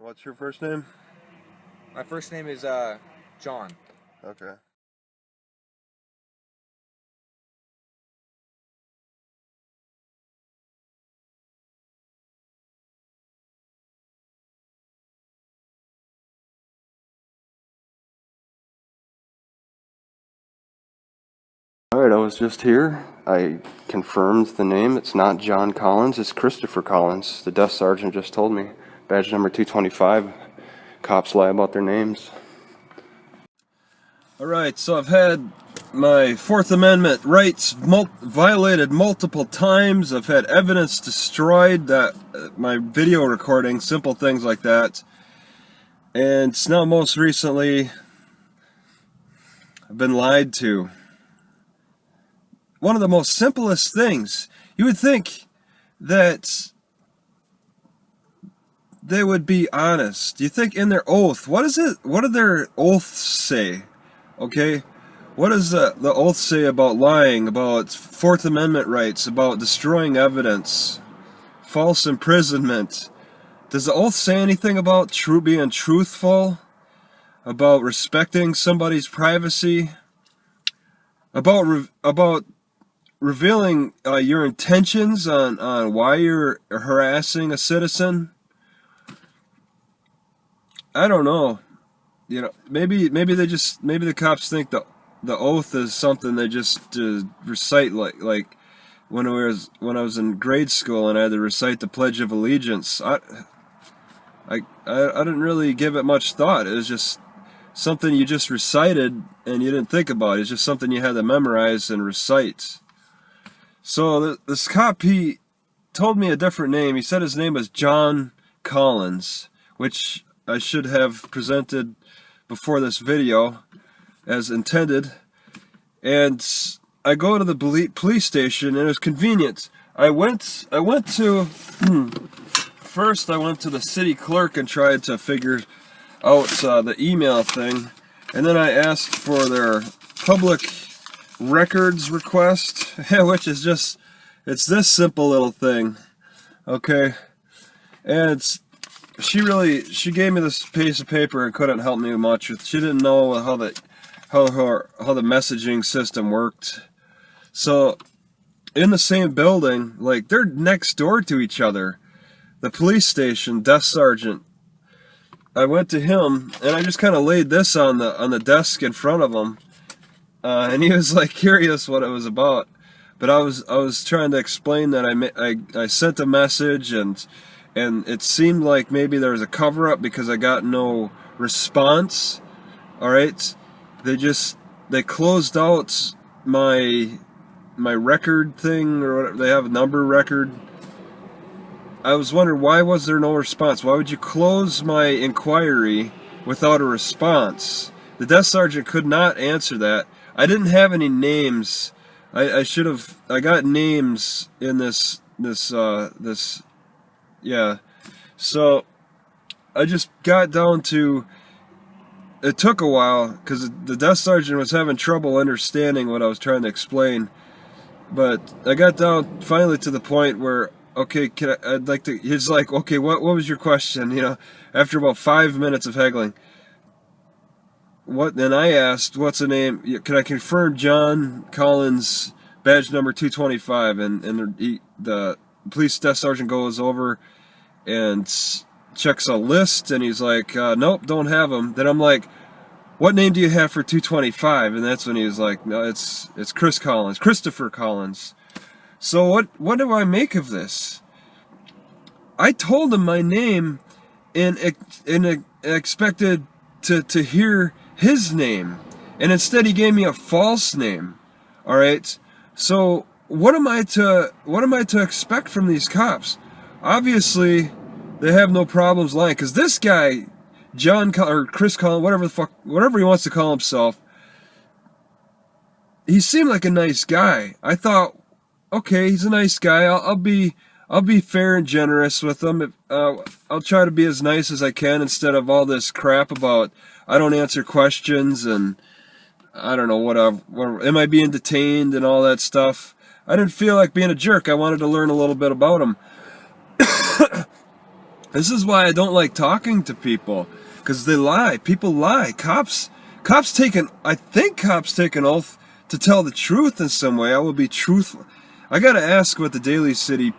What's your first name? My first name is John. Okay. Alright, I was just here. I confirmed the name. It's not John Collins, it's Christopher Collins. The desk sergeant just told me. Badge number 225. Cops lie about their names. Alright, so I've had my Fourth Amendment rights violated multiple times. I've had evidence destroyed, that my video recording, simple things like that. And now most recently, I've been lied to. One of the most simplest things. You would think that they would be honest. You think in their oath, what do their oaths say? Okay? What does the oath say about lying, about Fourth Amendment rights, about destroying evidence, false imprisonment? Does the oath say anything about being truthful? About respecting somebody's privacy? About revealing your intentions on why you're harassing a citizen? I don't know. You know, maybe the cops think the oath is something they just recite like when I was in grade school and I had to recite the Pledge of Allegiance. I didn't really give it much thought. It was just something you just recited and you didn't think about. It's just something you had to memorize and recite. So this cop, he told me a different name. He said his name was John Collins, which I should have presented before this video as intended. And I go to the police station and it was convenient. I went to first I went to the city clerk and tried to figure out the email thing, and then I asked for their public records request, which is it's this simple little thing, okay? And she gave me this piece of paper and couldn't help me much. She didn't know how the messaging system worked. So in the same building, like they're next door to each other, the police station desk sergeant, I went to him and I just kind of laid this on the desk in front of him. And he was like curious what it was about, but I was trying to explain that I sent a message and it seemed like maybe there was a cover up because I got no response. All right, they closed out my record thing or whatever. They have a number record. I was wondering, why was there no response? Why would you close my inquiry without a response? The desk sergeant could not answer that. I didn't have any names. I got names in this, yeah. So I just got down to, it took a while because the desk sergeant was having trouble understanding what I was trying to explain. But I got down finally to the point where, okay, he's like, okay, what was your question? You know, after about 5 minutes of haggling. Then I asked, what's the name? Can I confirm John Collins, badge number 225? And the police desk sergeant goes over and checks a list, and he's like, nope, don't have him. Then I'm like, what name do you have for 225? And that's when he was like, no, it's Christopher Collins. So what do I make of this? I told him my name and expected to hear his name, and instead he gave me a false name. All right, so what am I to expect from these cops? Obviously they have no problems lying, because this guy or Chris Collins, whatever he wants to call himself, he seemed like a nice guy. I thought, okay, he's a nice guy. I'll be fair and generous with him. I'll try to be as nice as I can instead of all this crap about I don't answer questions and I don't know what am I being detained and all that stuff. I didn't feel like being a jerk. I wanted to learn a little bit about him. This is why I don't like talking to people, because they lie. People lie. I think cops take an oath to tell the truth in some way. I will be truthful. I gotta ask what the Daly City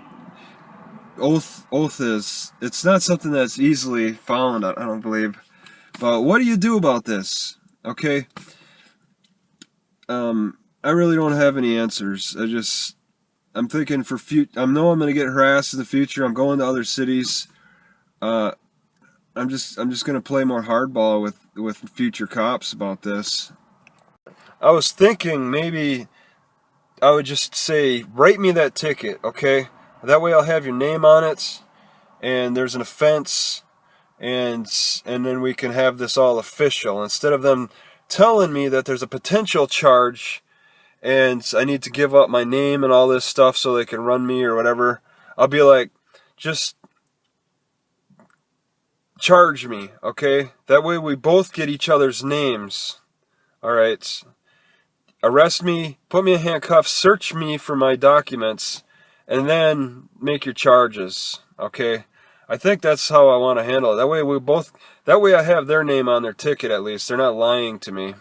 oath is. It's not something that's easily found, I don't believe. But what do you do about this? Okay? I really don't have any answers. I'm thinking I know I'm gonna get harassed in the future. I'm going to other cities. I'm just gonna play more hardball with future cops about this. I was thinking maybe I would just say, write me that ticket, okay? That way I'll have your name on it, and there's an offense, and then we can have this all official instead of them telling me that there's a potential charge and I need to give up my name and all this stuff so they can run me or whatever. I'll be like, just charge me, okay? That way we both get each other's names. All right. Arrest me, put me in handcuffs, search me for my documents, and then make your charges, okay? I think that's how I want to handle it. That way I have their name on their ticket at least. They're not lying to me.